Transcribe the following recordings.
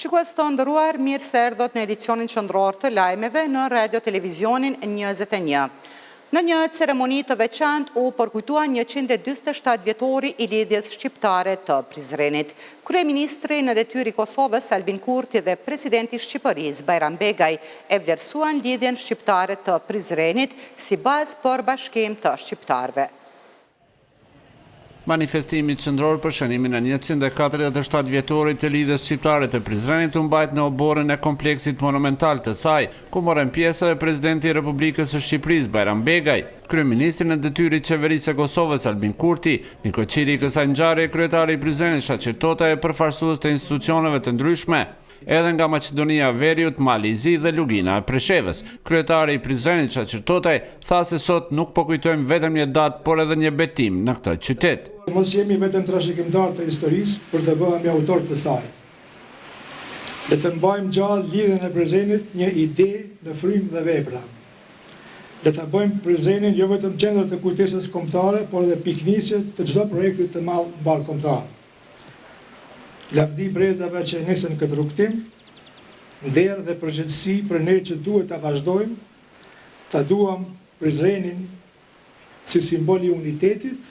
Shikues të nderuar, mirë se erdhët në edicionin qendror të lajmeve në Radio Televizionin 21. Në një ceremoni të veçantë u përkujtua 147 vjetori i lidhjes shqiptare të Prizrenit. Kryeministri në detyrë i Kosovës Albin Kurti dhe presidenti i Shqipërisë Bajram Begaj e vlerësuan lidhjen shqiptare të Prizrenit si bazë për bashkim të shqiptarëve. Manifestimi qendror për shënimin e 147 vjetorit të lidhjes shqiptare të Prizrenit u mbajt në oborrin e kompleksit monumental të saj, ku morën pjesë edhe presidenti i Republikës së Shqipërisë Bajram Begaj, kryeministri në detyrë i qeverisë së Kosovës Albin Kurti, Nikoqiri i kësaj ngjarje kryetari i Prizrenit Shaqir Tota e përfaqësues të institucioneve të ndryshme, edhe nga Maqedonia Veriut, Mali i Zi dhe Lugina e Preshevës. Kryetari i Prizrenit Shaqir Tota tha se sot nuk po kujtojmë vetëm një datë, por edhe një betim në këtë qytet. Mos jemi vetëm trashëgimtar të historisë për të bëhemi autor të saj. Le të mbajmë gjallë lidhjen e Prizrenit, një ide në frymë dhe vepra. Le të bëjmë Prizrenin jo vetëm qendër të kujtesës kombëtare, por edhe piknisje të çdo projekti të madh ballkombëtar. Lavdi brezave që nisën këtë rrugtim, nder dhe përgjegjësi për ne që duhet ta vazhdojmë, ta duam Prizrenin si simbol i unitetit,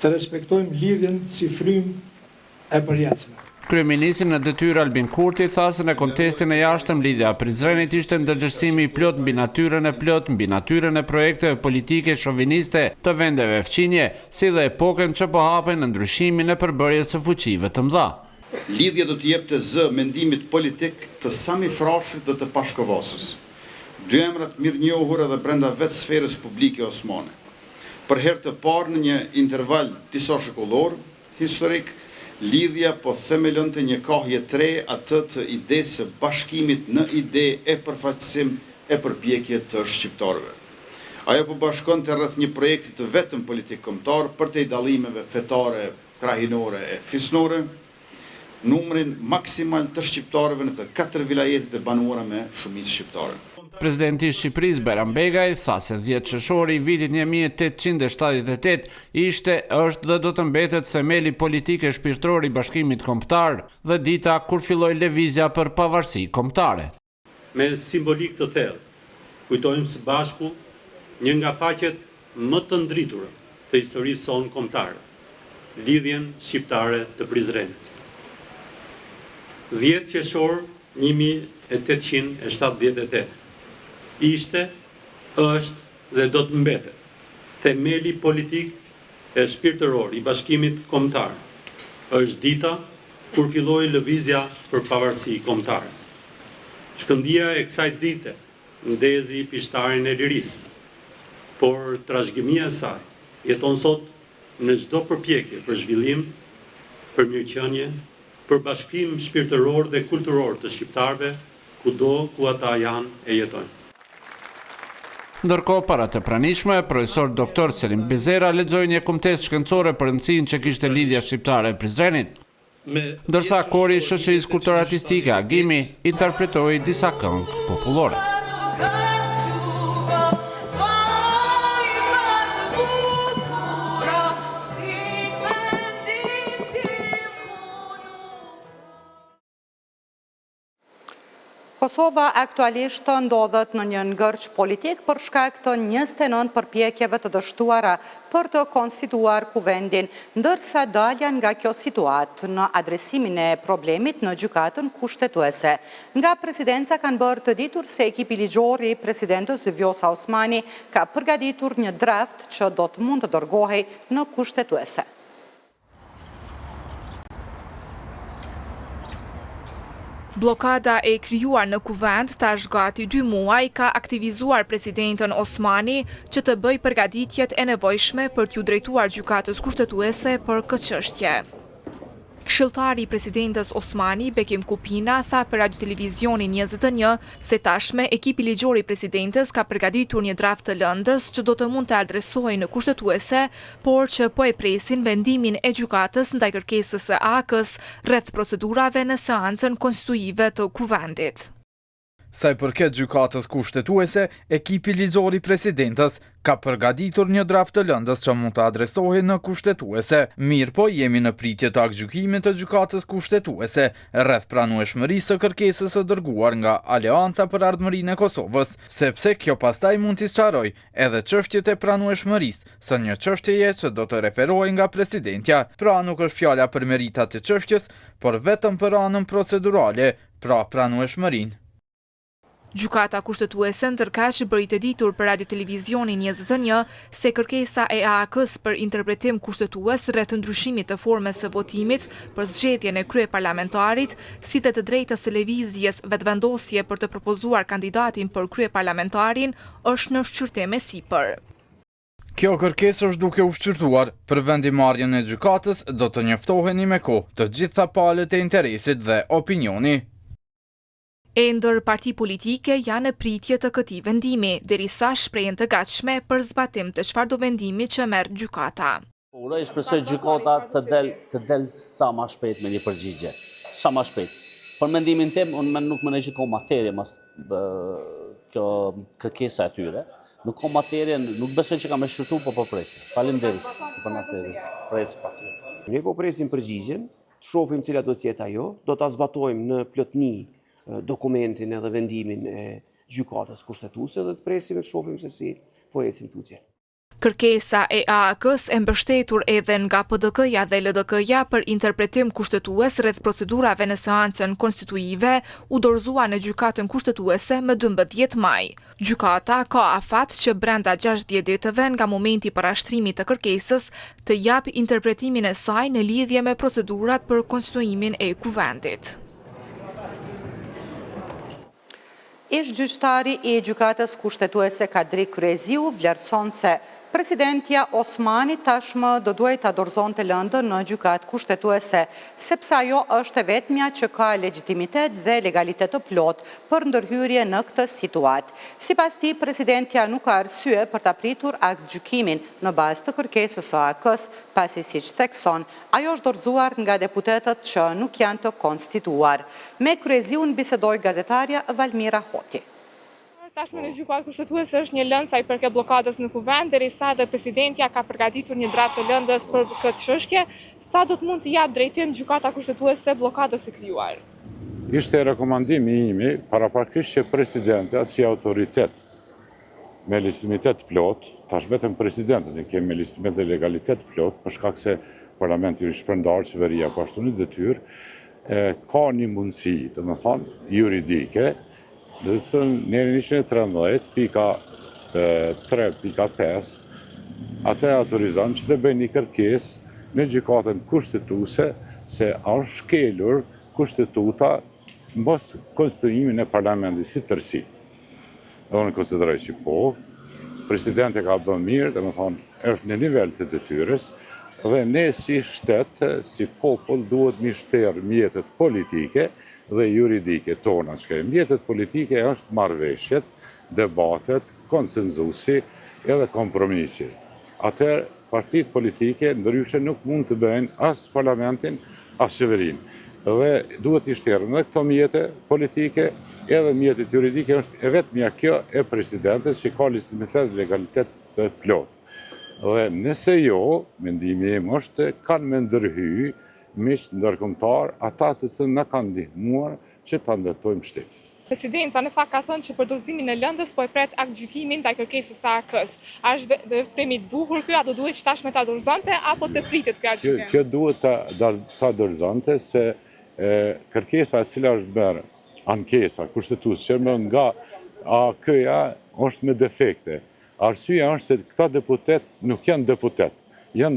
të respektojmë lidhjen si frymë e përjetshme. Kryeministri në detyrë Albin Kurti tha se në kontestin e jashtëm lidhja e Prizrenit ishte ndërgjegjësimi i plot mbi natyrën e plot, mbi natyrën e projekteve politike shoviniste të vendeve fqinje, si dhe epokën që po hapen në ndryshimin e përbërjes së fuqive të mëdha. Lidhja do të jepte zë mendimit politik të Sami Frashit dhe të Pashkovosës, dy emrat mirënjohur edhe brenda vetë sferës publike osmane. Për herë të parë në një interval disa shekullor historik, lidhja po themelonte një kohje tre atë të idesë së bashkimit në ide e përfaqësim e përpjekje të shqiptarëve. Ajo po bashkonte rreth një projekti të vetëm politik kombëtar për të dallimeve fetare, krahinore e fisnore, numrin maksimal të shqiptarëve në të 4 vilajetet e banuara me shumicë shqiptare. Presidenti i Shqipërisë Bajram Begaj tha se 10 qershori i vitit 1878 ishte, është dhe do të mbetet themeli politike shpirtëror i bashkimit kombëtar dhe dita kur filloi lëvizja për pavarësi kombëtare. Me simbolik të thellë, kujtojmë së bashku një nga faqet më të ndritura të historisë sonë kombëtare, lidhjen shqiptare të Prizrenit. 10 qershor 1878 ishte, është dhe do të mbetet themeli politik e shpirtëror i bashkimit kombëtar. Është dita kur filloi lëvizja për pavarësi kombëtare. Shkëndija e kësaj dite ndezi pishtarin e lirisë, por trashëgimia e saj jeton sot në çdo përpjekje për zhvillim, për mirëqenie, për bashkim shpirtëror dhe kulturor të shqiptarëve kudo ku ata janë e jetojnë. Ndërkohë, para të pranishme, profesor Dr. Selim Bezera lexoi një kumtesë shkencore për rëndësinë që kishte lidhja shqiptare e Prizrenit, ndërsa kori i shoqërisë kulturore artistike Agimi interpretoi disa këngë popullore. Kosova aktualisht ndodhet në një ngërç politik për shkak të 29 përpjekjeve të dështuara për të konstituar kuvendin, ndërsa dalja nga kjo situatë në adresimin e problemit në gjykatën kushtetuese. Nga presidenca kanë bërë të ditur se ekipi ligjor i presidentës Vjosa Osmani ka përgatitur një draft që do të mund të dërgohej në kushtetuese. Blokada e krijuar në kuvend tash gati 2 muaj ka aktivizuar presidentën Osmani që të bëjë përgatitjet e nevojshme për t'ju drejtuar gjykatës kushtetuese për këtë çështje. Këshilltari i presidentës Osmani, Bekim Kupina, tha për Radio Televizionin 21 se tashme ekipi ligjor i presidentës ka përgatitur një draft të lëndës që do të mund të adresojë në kushtetuese, por që po e presin vendimin e gjykatës ndaj kërkesës së AK-s rreth procedurave në seancën konstituive të kuvendit. Sa i përket gjykatës kushtetuese, ekipi ligjor i presidentës ka përgatitur një draft të lëndës që mund të adresohet në kushtetuese. Mirë po jemi në pritje të aktgjykimit të gjykatës kushtetuese rreth pranueshmërisë së kërkesës së dërguar nga Aleanca për Ardhmërinë e Kosovës, sepse kjo pastaj mund t'i sqarojë edhe çështjet e pranueshmërisë së një çështjeje që do të referohej nga presidentja. Pra nuk është fjala për meritat e çështjes, por vetëm për anën procedurale, pra pranueshmërinë. Gjykata kushtetuese ndërkaq bëri të ditur për Radio Televizionin 21 se kërkesa e AAK-s për interpretim kushtetues rreth ndryshimit të formës së votimit për zgjedhjen e kryeparlamentarit, si dhe të drejtës së lëvizjes vetëvendosje për të propozuar kandidatin për kryeparlamentarin, është në shqyrtim e sipër. Kjo kërkesë është duke u shqyrtuar, për vendimarrjen e gjykatës do të njoftoheni me kohë të gjitha palët e interesit dhe opinioni. E ndër parti politike janë në pritje të këtij vendimi, derisa shprehen të gatshme për zbatim të çfarëdo vendimi që merr gjykata. Uroj shpresoj gjykata të del sa më shpejt me një përgjigje, sa më shpejt. Për mendimin tim, unë nuk më gjykoj materie mas kjo kërkesa e tyre. Nuk ka materie, nuk besoj që kam e shqyrtu, po presim. Faleminderit për materie. Ne po presim përgjigjen, të shohim cila do të jetë ajo, do ta zbatojmë në plotëni dokumentin edhe vendimin e gjykatës kushtetuese dhe të presim të shohim se si po ecim tutje. Kërkesa e AAK-s e mbështetur edhe nga PDK-ja dhe LDK-ja për interpretim kushtetues rreth procedurave në seancën konstituive u dorëzua në gjykatën kushtetuese më 12 maj. Gjykata ka afat që brenda 60 ditëve nga momenti i parashtrimit të kërkesës të jap interpretimin e saj në lidhje me procedurat për konstituimin e kuvendit. Ish-gjyqtari i gjykatës kushtetuese Kadri Kryeziu vlerëson se presidentja Osmani tashmë do duhet ta dorëzonte lëndën në gjykatë kushtetuese, sepse ajo është e vetmja që ka legjitimitet dhe legalitet të plot për ndërhyrje në këtë situatë. Sipas tij, presidentja nuk ka arsye për ta pritur aktgjykimin në bazë të kërkesës së AAK-s, pasi siç thekson, ajo është dorëzuar nga deputetët që nuk janë të konstituar. Me Kryeziun bisedoi gazetarja Valmira Hoti. Tashmë në gjykatë kushtetuese është një lëndë sa i përket bllokadës në kuvend, derisa dhe presidentja ka përgatitur një draft të lëndës për këtë çështje, sa do të mund të jap drejtim gjykata kushtetuese bllokadës së krijuar. Ishte rekomandimi imi paraprakisht që presidentja si autoritet me legitimitet plot, tash vetëm presidentën e kemi me legitimitet dhe legalitet plot, për shkak se parlamenti është shpërndar, qeveria po ashtu një detyrë, ka një mundësi, domethënë juridike, dhe së njëri 113.3.5 atë e autorizon që të bëjnë një kërkes në gjykatën kushtetuese se është shkelur kushtetuta mos konstituimin e parlamentit si tërësi. Dhe unë konsideroj që po, presidenti ka bën mirë, dhe më thonë është në nivel të detyres, dhe ne si shtet, si popull, duhet mi shterë mjetet politike dhe juridike tona. Mjetet politike është marrëveshjet, debatet, konsenzusi edhe kompromisi. Atëherë, partitë politike ndryshe nuk mund të bëjnë as parlamentin, as qeverinë. Dhe duhet i shterën dhe këto mjete politike edhe mjetet juridike është e vetmja kjo e presidentes që ka legitimitet dhe legalitet të plot. Dhe nëse jo, mendimi im është kanë me ndërhy miq ndërkombëtar ata të cilët na kanë ndihmuar që ta ndërtojmë shtetin. Presidenca në fakt ka thënë që për dorëzimin e lëndës po e pret aktgjykimin ndaj kërkesës së AAK-s. A është veprimi i duhur ky, a do duhet që tashmë ta dorëzonte apo të pritet ky aktgjykim? Kjo duhet ta dorëzonte se kërkesa e cila është bërë ankesa kushtetuese nga AAK-ja është me defekte. Arsyeja është se këta deputet nuk janë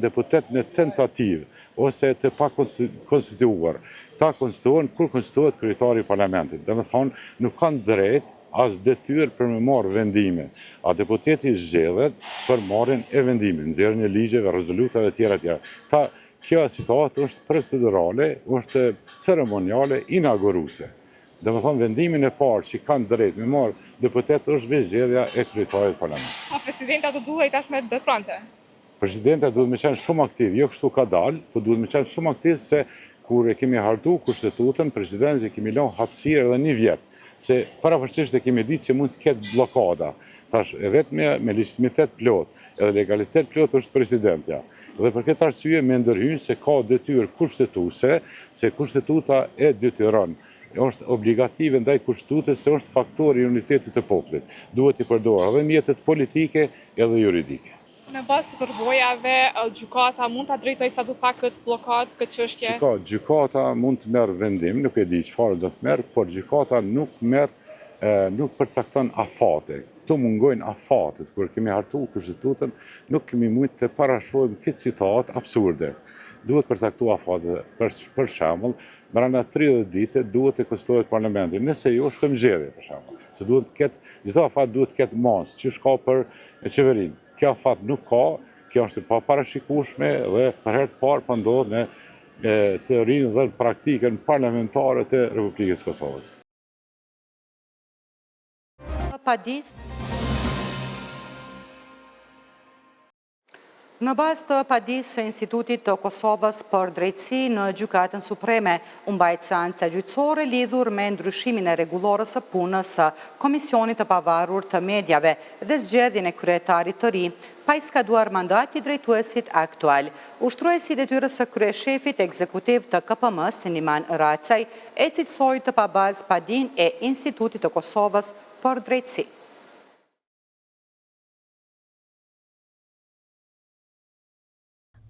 deputet në tentativë ose të pa konstituuar. Ta konstituohen kur konstituohet kryetari i parlamentit. Dhe me thonë, nuk kanë drejt as detyrë për me marrë vendime. A deputeti zgjedhet për marrjen e vendimit, nxjerrjen e ligjeve, rezolutave tjera. Kjo situatë është procedurale, është ceremoniale, inauguruese. Dhe me thonë, vendimin e parë që kanë drejt me marrë deputet është me zgjedhja e kryetarit parlamentit. A presidenta do duhet tashmë të vepronte? Presidenta duhet me qenë shumë aktiv, jo kështu ka dalë, po duhet me qenë shumë aktiv se kur e kemi hartu kushtetutën, presidentës e kemi lënë hapësirë edhe 1 vjet. se pavarësisht e kemi ditë që mund të ketë blokada. Tash vetëm me legitimitet plot edhe legalitet plot është presidentja. Dhe për këtë arsye me ndërhyrë se ka detyrë kushtetuese, se kushtetuta e detyron. Është obligative ndaj kushtetutës se është faktori i unitetit të popullit. Duhet i përdorë edhe mjetet politike edhe juridike. Në bazë të përvojave, gjykata mund ta drejtojë sa do pak këtë blokadë, këtë çështje? Gjykata mund të merr vendim, nuk e di çfarë do të merr, por gjykata nuk përcakton afate. Këtu mungojnë afatet, kur kemi hartuar kushtetutën, nuk kemi mujtë të parashohim këtë situatë absurde. Duhet përcaktuar afate, për shembull, brenda 30 ditë duhet të konsultohet parlamenti. Nëse jo, shkojmë zgjedhje për shembull. Se duhet të ketë, çdo afat duhet të ketë masë, që ka për qeverinë. Kjo afat nuk ka, kjo është pa parashikueshme dhe për herë të parë po ndodh në të rinë dhe në praktikën parlamentare të Republikës Kosovës. Në bazë të padisë së Institutit të Kosovës për drejtësi në Gjykatën Supreme, u mbajt seanca gjyqësore lidhur me ndryshimin e rregullorës së punës së Komisionit të Pavarur të Mediave dhe zgjedhjen e kryetarit të ri, pa i skaduar mandati drejtuesit aktual. Ushtruesi i detyrës së kryeshefit ekzekutiv të KPM-s, Siniman Racaj, e cilësoi të pabazë padinë e Institutit të Kosovës për drejtësi.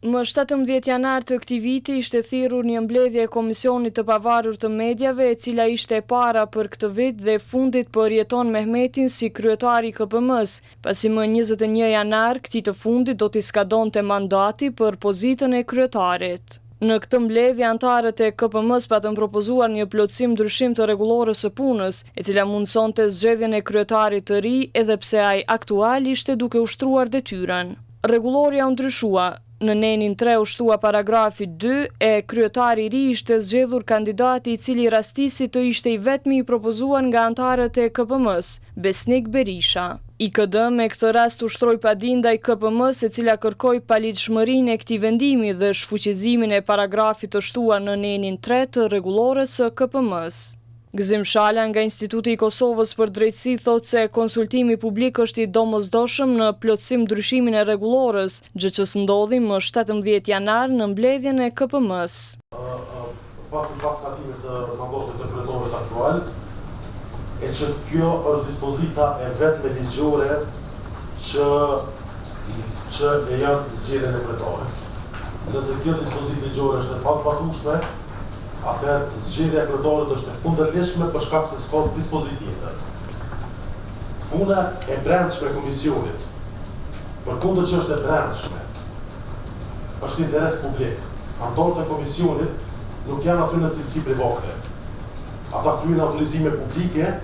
Më 17 janar të këtij viti ishte thirrur një mbledhje e Komisionit të Pavarur të Mediave, e cila ishte e para për këtë vit dhe fundit për Jeton Mehmetin si kryetari i KPM-s, pasi më 21 janar këtij të fundit do t'i skadonte mandati për pozitën e kryetarit. Në këtë mbledhje antarët e KPM-s patën propozuar një plotësim ndryshim të rregullorës së punës, e cila mundsonte zgjedhjen e kryetarit të ri, edhe pse ai aktual ishte duke ushtruar detyrën. Rregulloria u ndryshua. Në nenin 3 u shtua paragrafi 2 e kryetari i ri ishte zgjedhur kandidati i cili rastisi të ishte i vetmi i propozuar nga antarët e KPM-s, Besnik Berisha. IKD me këtë rast ushtroi padinë ndaj KPM-s, e cila kërkoi paligjshmërinë e këtij vendimi dhe shfuqizimin e paragrafit të shtuar në nenin 3 të rregullorës së KPM-s. Gëzim Shala nga Instituti i Kosovës për drejtësi thot se konsultimi publik është i domosdoshëm në plotësim ndryshimin e rregullorës, gjë që s'ndodhi më 17 janar në mbledhjen e KPM-s. Pas katimit të mandatit të kryetarit aktual, e që kjo është dispozita e vetme ligjore që e janë zgjedhjen e kryetarit. Nëse kjo dispozitë ligjore është e pazbatueshme, atëherë zgjedhja e kryetarit është e kundërligjshme për shkak se s'ka dispozitive. Puna e brendshme e komisionit, përkundër që është e brendshme, është interes publik. Anëtarët e komisionit nuk janë aty në cilësi private. Ata kryejnë autorizime publike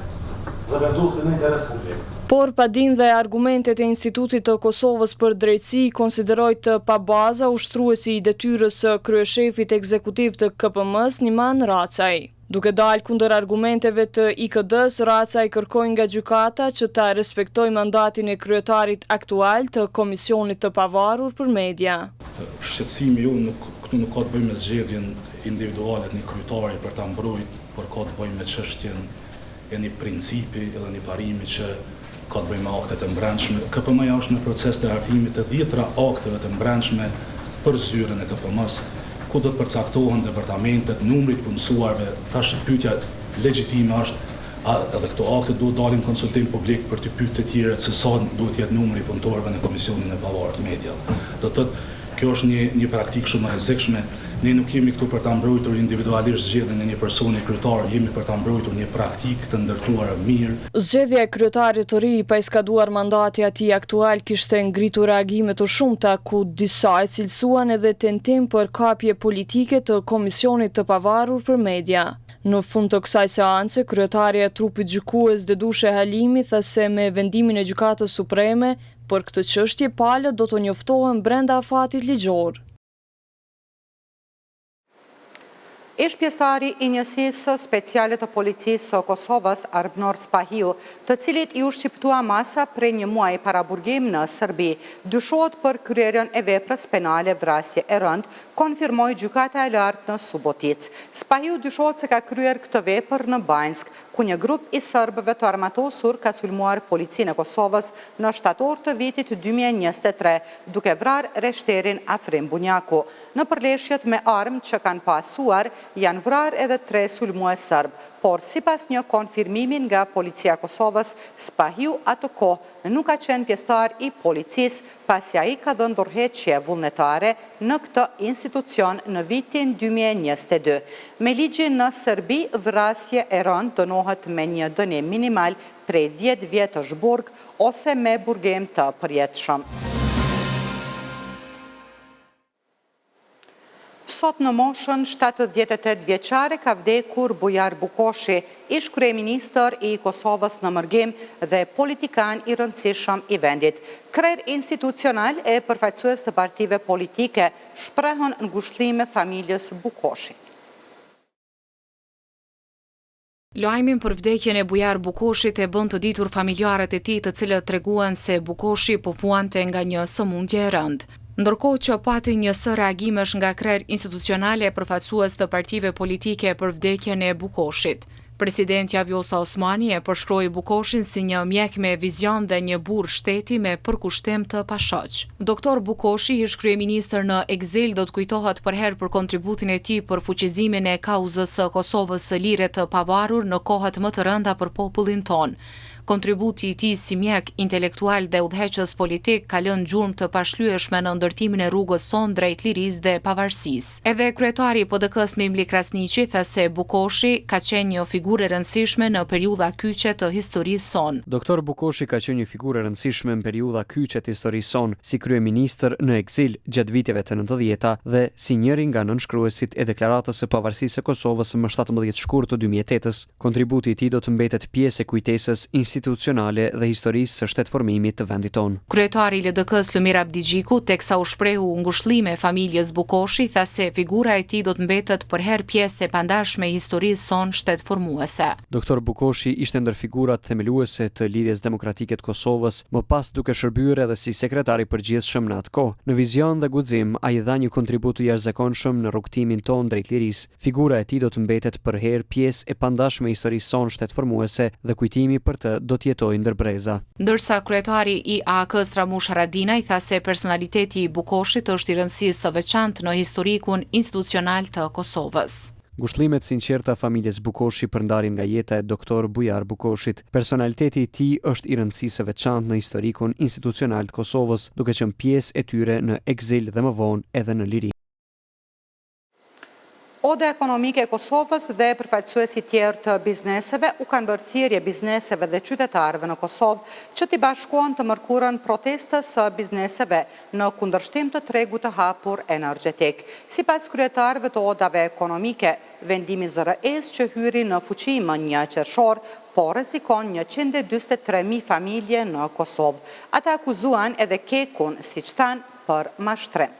dhe vendosin në interes publik. Por padin dhe argumentet e Institutit të Kosovës për drejtësi konsideroi të pabaza ushtruesi i detyrës së kryeshefit ekzekutiv të KPM-s, Siniman Racaj. Duke dalë kundër argumenteve të IKD-s, Racaj kërkoi nga gjykata që ta respektojë mandatin e kryetarit aktual të Komisionit të Pavarur për Media. Shqetësimi ju këtu nuk ka të bëjë me zgjedhjen individuale të një kryetari për ta mbrojtur, por ka të bëjë me çështjen e një principi edhe një parimi që ka të bëjë me aktet e brendshme. KPM-ja është në proces të hartimit të 10 akteve të brendshme për zyrën e KPM-s, ku do të përcaktohen departamentet, numrit punësuarve. Tash pyetja legjitime është, edhe këto akte duhet dalin në konsultim publik për të pyetur të tjerët se sa duhet jetë numri i punëtorëve në Komisionin e Pavarur të Mediave. Do të thotë, kjo është një praktikë shumë e rrezikshme. Ne nuk jemi këtu për ta mbrojtur individualisht zgjedhjen e një personi kryetar, jemi për ta mbrojtur një praktikë të ndërtuar mirë. Zgjedhja e kryetarit të ri pa i skaduar mandati atij aktual kishte ngritur reagime të shumta, ku disa e cilësuan edhe tentim për kapje politike të Komisionit të Pavarur për Media. Në fund të kësaj seance, kryetaria e trupit gjykues Dedushe Halimi tha se me vendimin e Gjykatës Supreme për këtë çështje palët do të njoftohen brenda afatit ligjor. Ish pjesëtari I njësisë speciale të policisë së Kosovës, Arbnor Spahiu, të cilit I u shqiptua masa prej një muaj para burgim në Serbi, dyshohet për kryerjen e veprës penale vrasje e rënd, konfirmoi gjykata e lartë në Subotic. Spahiu dyshohet se ka kryer këtë vepër në Banjsk, ku një grup I serbëve të armatosur ka sulmuar policinë e Kosovës në shtator të vitit 2023, duke vrarë reshterin Afrim Bunjaku. Në përleshjet me armë që kanë pasuar, janë vrarë edhe 3 sulmues serb, por sipas një konfirmimin nga policia Kosovës, Spahiu atë kohë nuk ka qenë pjesëtar I policisë, pasi ai ka dhënë ndërheqje vullnetare në këtë institucion në vitin 2022. Me ligjin në Serbi, vrasje e rënd dënohet me një dënim minimal prej 10 vjetësh burg ose me burgim të përjetshëm. Sot në moshën 78 vjeçare ka vdekur Bujar Bukoshi, ish kryeministër I Kosovës në mërgim dhe politikan I rëndësishëm I vendit. Kryer institucional e përfaqësues të partive politike shprehën ngushëllime familjes Bukoshi. Lajmin për vdekjen e Bujar Bukoshit e bën të ditur familjarët e tij, të cilët treguan se Bukoshi po fuante nga një sëmundje e rëndë. Ndërkohë që pati një së reagimesh nga kryer institucionale e përfaqësues të partive politike për vdekjen e Bukoshit. Presidentja Vjosa Osmani e përshkroi Bukoshin si një mjek me vizion dhe një burr shteti me përkushtim të pashoq. Doktor Bukoshi, ish kryeministër në ekzil, do të kujtohet për herë për kontributin e tij për fuqizimin e kauzës së Kosovës së lire të pavarur në kohët më të rënda për popullin ton. Kontributi I tij si mjek intelektual dhe udhëheqës politik ka lënë gjurmë të pashlyeshme në ndërtimin e rrugës son drejt lirisë dhe pavarësisë. Edhe kryetari I PD-s Memli Krasniqi tha se Bukoshi ka qenë një figurë e rëndësishme në periudha kyçe të historisë son. Doktor Bukoshi ka qenë një figurë e rëndësishme në periudha kyçe të historisë son, si kryeministër në ekzil gjatë viteve të 90-ta dhe si njëri nga nënshkruesit e deklaratës së pavarësisë së Kosovës më 17 shkurt të 2008-s. Kontributi I tij do të mbetet pjesë e kujtesës institucionale dhe historisë së shtetformimit të vendit tonë. Kryetari I LDK-s Lumir Abdigjiku, teksa u shprehu ngushëllime familjes Bukoshi, tha se figura e tij do të mbetet për herë pjesë e pandashme e historisë son shtetformuese. Doktor Bukoshi ishte ndër figurat themeluese të lidhjes demokratike të Kosovës, më pas duke shërbyer edhe si sekretar I përgjithshëm në atë kohë. Në vizion dhe guxim, ai dha një kontribut të jashtëzakonshëm në rrugtimin tonë drejt lirisë. Figura e tij do të mbetet për herë pjesë e pandashme e historisë son shtetformuese dhe kujtimi për të do të jetojë ndër breza. Ndërsa kryetari I AK-s Ramush Haradinaj tha se personaliteti I Bukoshit është I rëndësisë së veçantë në historikun institucional të Kosovës. Ngushëllimet sinqerta familjes Bukoshi përndarin nga jeta e doktor Bujar Bukoshit. Personaliteti I tij është I rëndësisë së veçantë në historikun institucional të Kosovës, duke qenë pjesë e tyre në ekzil dhe më vonë edhe në liri. Oda ekonomike e Kosovës dhe përfaqësuesi tjerë të bizneseve u kanë bërë thirrje bizneseve dhe qytetarëve në Kosovë që t'i bashkohen të mërkurën protestës së bizneseve në kundërshtim të tregut të hapur energjetik. Sipas kryetarëve të odave ekonomike, vendimi ZRE-s që hyri në fuqi më 1 qershor, po rrezikon 143.000 familje në Kosovë. Ata akuzuan edhe kekun, siç thanë, për mashtrim.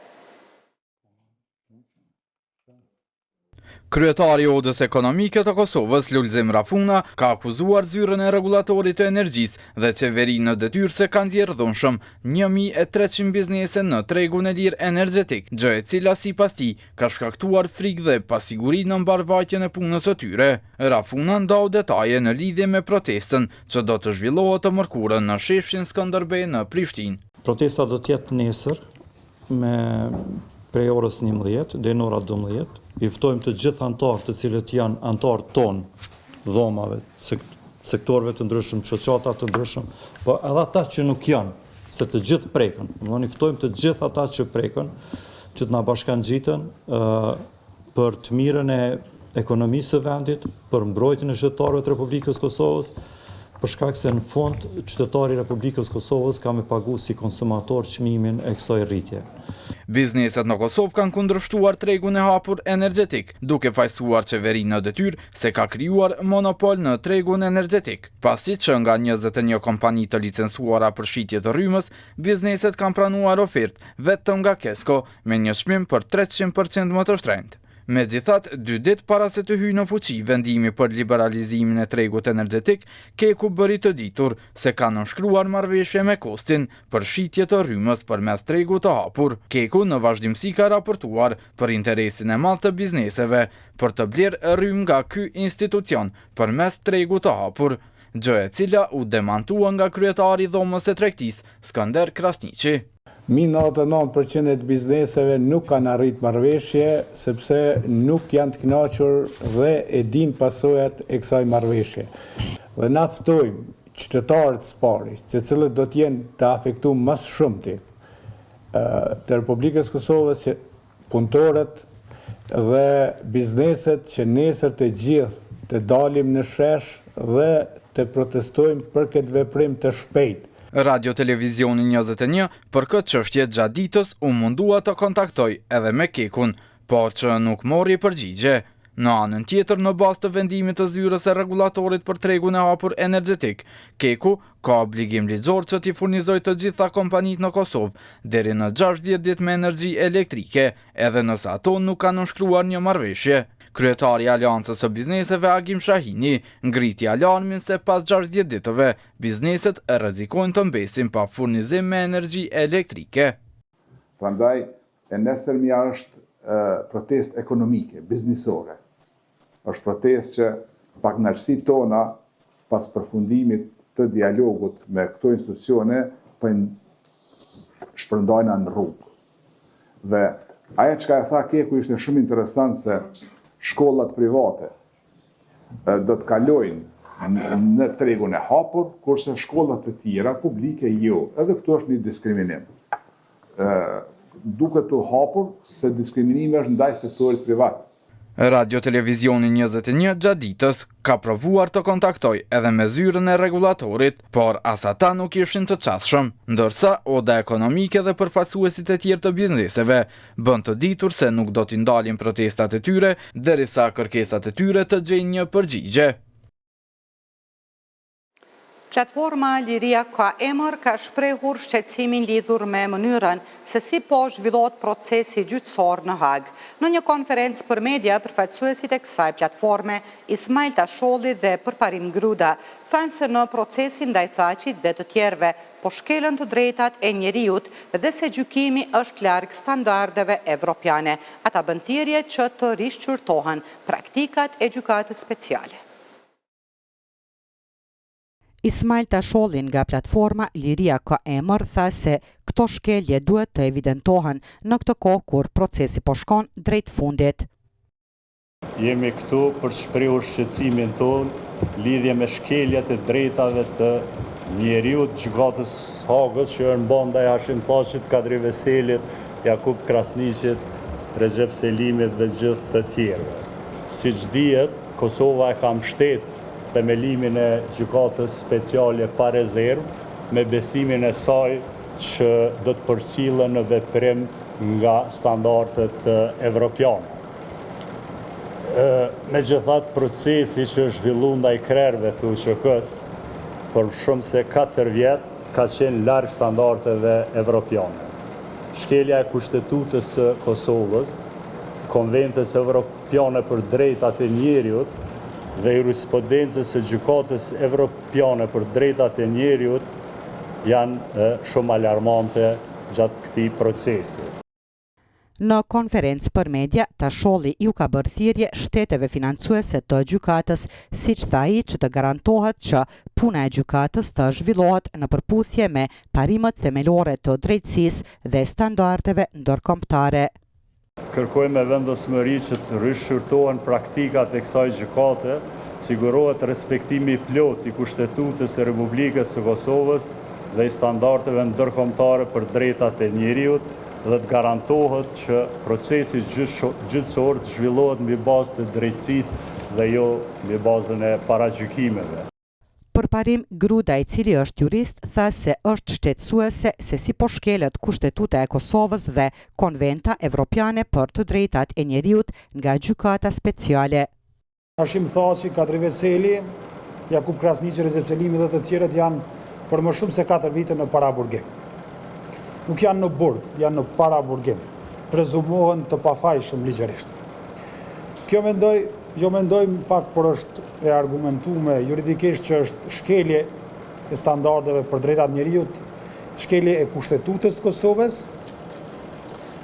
Kryetari I Odës Ekonomike të Kosovës, Lulzim Rafuna, ka akuzuar zyrën e rregullatorit të energjisë dhe qeverinë në detyrë se kanë nxjerrë dhunshëm 1300 biznese në tregun e lirë energjetik, gjë e cila sipas tij ka shkaktuar frikë dhe pasiguri në mbarvajtjen e punës së tyre. Rafuna ndau detaje në lidhje me protestën që do të zhvillohet të mërkurën në shefshin Skënderbej në Prishtinë. Protesta do të jetë nesër prej orës 11 deri në orën 12. I ftojmë të gjithë anëtarë të cilët janë anëtarë tonë, dhomave, sektorëve të ndryshëm, shoqata të ndryshëm, po edhe ata që nuk janë, se të gjithë prekën. I ftojmë të gjithë ata që prekën, që të na bashkangjiten për të mirën e ekonomisë së vendit, për mbrojtjen e qytetarëve të Republikës Kosovës, për shkak se në fund qytetari I Republikës Kosovës ka me pagu si konsumator çmimin e kësaj rritje. Bizneset në Kosovë kanë kundërshtuar tregun e hapur energjetik, duke fajsuar qeverinë në detyrë se ka krijuar monopol në tregun energjetik. Pasi që nga 21 kompani të licencuara për shitje të rrymës, bizneset kanë pranuar ofertë vetëm nga Kesko me një çmim për 300% më të shtrenjtë. Megjithatë, 2 ditë para se të hyjë në fuqi vendimi për liberalizimin e tregut energjetik, Keku bëri të ditur se ka nënshkruar marrëveshje me Kostin për shitje të rrymës përmes tregut të hapur. Keku në vazhdimsi ka raportuar për interesin e madh të bizneseve për të blerë rrymë nga ky institucion përmes tregut të hapur, gjë e cila u demantua nga kryetari i dhomës së tregtisë, Skënder Krasniqi. 99% e të bizneseve nuk kanë arrit marrëveshje sepse nuk janë të kënaqur dhe e din pasojat e kësaj marrëveshje. Dhe na ftojmë qytetarët së pari, se cilët do të jenë të afektuar më së shumti të Republikës Kosovës, punëtorët dhe bizneset që nesër të gjithë të dalim në shesh dhe të protestojmë për këtë veprim të shpejtë. Radio Televizioni 21 për këtë çështje gjatë ditës u mundua të kontaktoj edhe me Kekun, por që nuk mori përgjigje. Në anën tjetër, në bazë të vendimit të zyrës e rregullatorit për tregun e hapur energjetik, Keku ka obligim ligjor që t'i furnizojë të gjitha kompanitë në Kosovë deri në 60 ditë me energji elektrike, edhe nëse ato nuk kanë nënshkruar një marrëveshje. Kryetari i Aleancës së Bizneseve Agim Shahini ngriti alarmin se pas 60 ditëve, bizneset rrezikojnë të mbesin pa furnizim me energji elektrike. Prandaj, e nesërmja është protestë ekonomike, biznisore. Është protestë që pakënaqësitë tona pas përfundimit të dialogut me këto institucione po shpërndajnë në rrugë. Dhe ajo çka e tha Keku ishte shumë interesant se shkollat private do të kalojnë në tregun e hapur, kurse shkollat të tjera publike jo. Edhe këtu është një diskriminim. Duke të hapur se diskriminimi është ndaj sektorit privat. Radio Televizioni 21 gjatë ditës ka provuar të kontaktoj edhe me zyrën e rregullatorit, por as ata nuk ishin të qasshëm, ndërsa Oda Ekonomike dhe përfaqësuesit e tjerë të bizneseve bën të ditur se nuk do t'i ndalin protestat e tyre derisa kërkesat e tyre të gjejnë një përgjigje. Platforma Liria ka emër ka shprehur shqetësimin lidhur me mënyrën se si po zhvillohet procesi gjyqësor në Hag. Në një konferencë për media, përfaqësuesit e kësaj platforme, Ismail Tasholli dhe Përparim Gruda, thanë se në procesin ndaj Thaqit dhe të tjerëve po shkelën të drejtat e njeriut dhe se gjykimi është larg standardeve evropiane. Ata bën thirrje që të rishqyrtohen praktikat e gjykatës speciale. Ismail Tasholli nga platforma Liria ka emër tha se këto shkelje duhet të evidentohen në këtë kohë kur procesi po shkon drejt fundit. Jemi këtu për shprehur shqetësimin tonë lidhje me shkeljet e drejtave të njeriut gjykatës Hagës që është bën ndaj Hashim Thaqit, Kadri Veselit, Jakub Krasniqit, Recep Selimit dhe gjithë të tjerëve. Siç dihet, Kosova e ka mbështetur themelimin e gjykatës speciale pa rezervë me besimin e saj që do të përcillen në veprim nga standardet evropiane. Megjithatë, procesi që është zhvilluar ndaj krerëve të UÇK-s për shumë se 4 vjet ka qenë larg standardeve evropiane. Shkelja e Kushtetutës së Kosovës, Konventës Evropiane për Drejtat e Njeriut dhe jurisprudencës së Gjykatës Evropiane për Drejtat e Njeriut janë shumë alarmante gjatë këtij procesi. Në konferencë për media, Tasholli ju ka bërë thirrje shteteve financuese të gjykatës, siç tha ai, që të garantohet që puna e gjykatës të zhvillohet në përputhje me parimet themelore të drejtësisë dhe standardeve ndërkombëtare. Kërkojmë me vendosmëri që të rishqyrtohen praktikat e kësaj gjykate, sigurohet respektimi plot i Kushtetutës së Republikës së Kosovës dhe i standardeve ndërkombëtare për drejtat e njeriut dhe të garantohet që procesi gjyqësor të zhvillohet mbi bazë të drejtësisë dhe jo mbi bazën e paragjykimeve. Përparim Gruda, i cili është jurist, tha se është shqetësuese se si po shkelet Kushtetuta e Kosovës dhe Konventa Evropiane për të drejtat e njeriut nga gjykata speciale. Hashim Thaqi, Kadri Veseli, Jakub Krasniqi, Recep Selimi dhe të tjerët janë për më shumë se 4 vite në paraburgim. Nuk janë në burg, janë në paraburgim. Prezumohen të pafajshëm ligjërisht. Kjo mendoj në fakt, por është e argumentume juridikisht që është shkelje e standardeve për drejtat njeriut, shkelje e kushtetutës të Kosovës,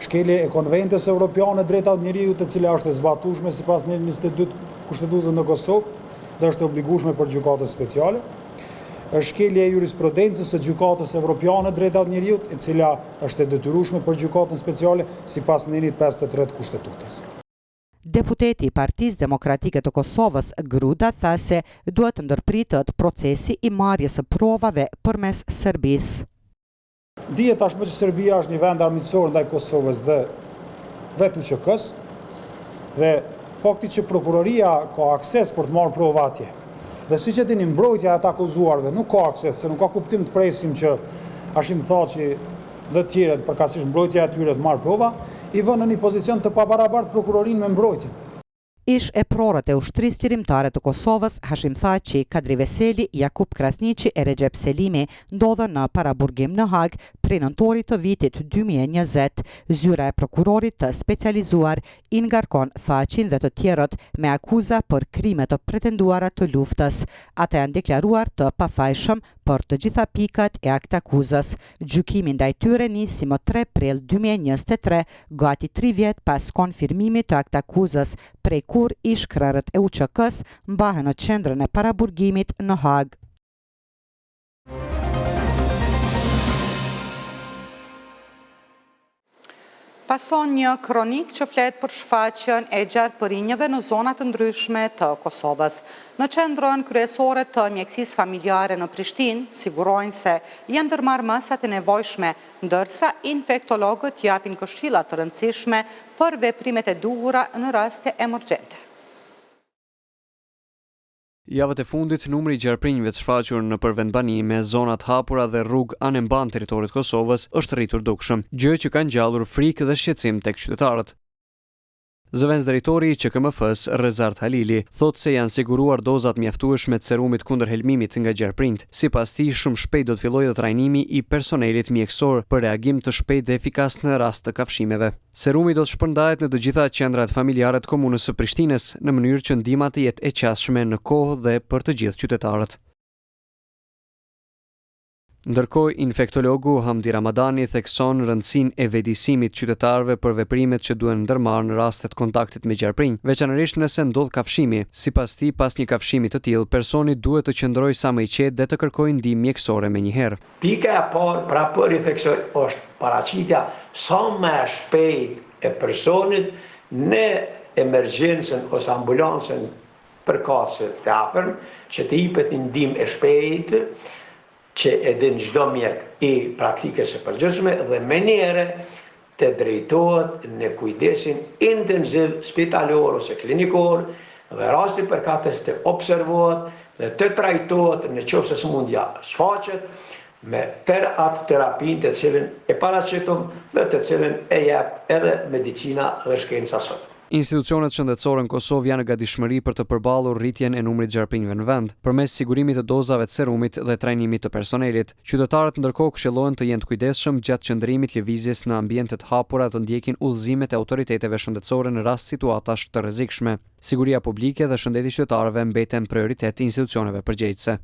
shkelje e konventës evropiane drejtat njeriut, e cila është e zbatueshme sipas në 22 kushtetutës në Kosovë dhe është e obligueshme për gjykatës speciale, është shkelje e jurisprudencës së gjykatës evropiane drejtat njeriut, e cila është e detyrueshme për gjykatën speciale sipas në 53 kushtetutës. Deputeti i Partisë Demokratike të Kosovës, Gruda, tha se duhet të ndërpritet procesi i marrjes së provave përmes Serbisë. Dihet tashmë që Serbia është një vend armiqësor ndaj Kosovës dhe vetë UÇK-s, dhe fakti që prokuroria ka akses për të marrë prova atje. Dhe siç e dini, mbrojtja e të akuzuarve nuk ka akses, se nuk ka kuptim të presim që Hashim Thaçi dhe të tjerët përkatësisht mbrojtja e tyre të marrë prova, i vënë në një pozicion të pabarabart prokurorin me mbrojtjen. Ish e prorët e ushtrisë qeverimtare të Kosovës, Hashim Thaçi, Kadri Veseli, Jakub Krasniqi e Recep Selimi ndodhen në paraburgim në Hag prej nëntorit të vitit 2020. Zyra e prokurorit të specializuar i ngarkon Thaçin dhe të tjerët me akuza për krime të pretenduara të luftës. Ata janë deklaruar të pafajshëm për të gjitha pikat e akt akuzës. Gjykimi ndaj tyre nisi më 3 prill 2023, gati 3 vjet pas konfirmimit të akt akuzës, prej kur ish krerët e UÇK-s mbahen në qendrën e paraburgimit në Hag. Pason një kronik që flet për shfaqjen e gjarpërinjeve në zonat të ndryshme të Kosovës. Në qendrën kryesore të mjekësisë familjare në Prishtinë, sigurojnë se janë ndërmarrë masat e nevojshme, ndërsa infektologët japin këshilla të rëndësishme për veprimet e duhura në raste emergjente. Javët e fundit, numri i gjarprinjve të shfaqur në përvendbani me zonat hapura dhe rrugë anemban territorit Kosovës është rritur dukshëm, gjë që ka ngjallur frikë dhe shqetësim tek qytetarët. Zëvendës drejtori i QKMF-s, Rezart Halili, thotë se janë siguruar dozat mjaftueshme të serumit kundër helmimit nga gjarprinjt. Sipas tij, shumë shpejt do të fillojë trajnimi i personelit mjekësor për reagim të shpejtë dhe efikas në rast të kafshimeve. Serumi do të shpërndahet në të gjitha qendrat familjare të komunës së Prishtinës në mënyrë që ndihma të jetë e qasshme në kohë dhe për të gjithë qytetarët. Ndërkohë, infektologu Hamdi Ramadani thekson rëndësinë e vedisimit qytetarëve për veprimet që duhen ndërmarrë në rastet kontaktit me gjarprinj, veçanërisht nëse ndodh kafshimi. Sipas tij, pas një kafshimi të tillë, personi duhet të qëndrojë sa më i qetë dhe të kërkojë ndihmë mjekësore menjëherë. Pika e parë pra për infeksion është paraqitja sa më shpejt e personit në emergjencën ose ambulancën përkatëse të afërm, që të jepet ndihmë e shpejtë që e din çdo mjek i praktikës së përgjithshme dhe menjëherë të drejtohet në kujdesin intensiv spitalor ose klinikor dhe rasti përkatës të observohet dhe të trajtohet në qoftë se sëmundja shfaqet me tërë atë terapinë të cilën e paraqitum dhe të cilën e jep edhe medicina dhe shkenca sot. Institucionet shëndetësore në Kosovë janë në gatishmëri për të përballur rritjen e numrit gjarprinjve në vend, përmes sigurimit të dozave të serumit dhe trajnimit të personelit. Qytetarët ndërkohë këshillohen të jenë të kujdesshëm gjatë qëndrimit lëvizjes në ambiente të hapura, të ndjekin udhëzimet e autoriteteve shëndetësore në rast situatash të rrezikshme. Siguria publike dhe shëndeti i qytetarëve mbeten prioritet të institucioneve përgjegjëse.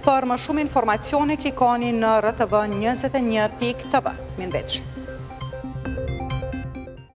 Për më shumë informacione klikoni në rtv21.tv. Mirëmbëjtje.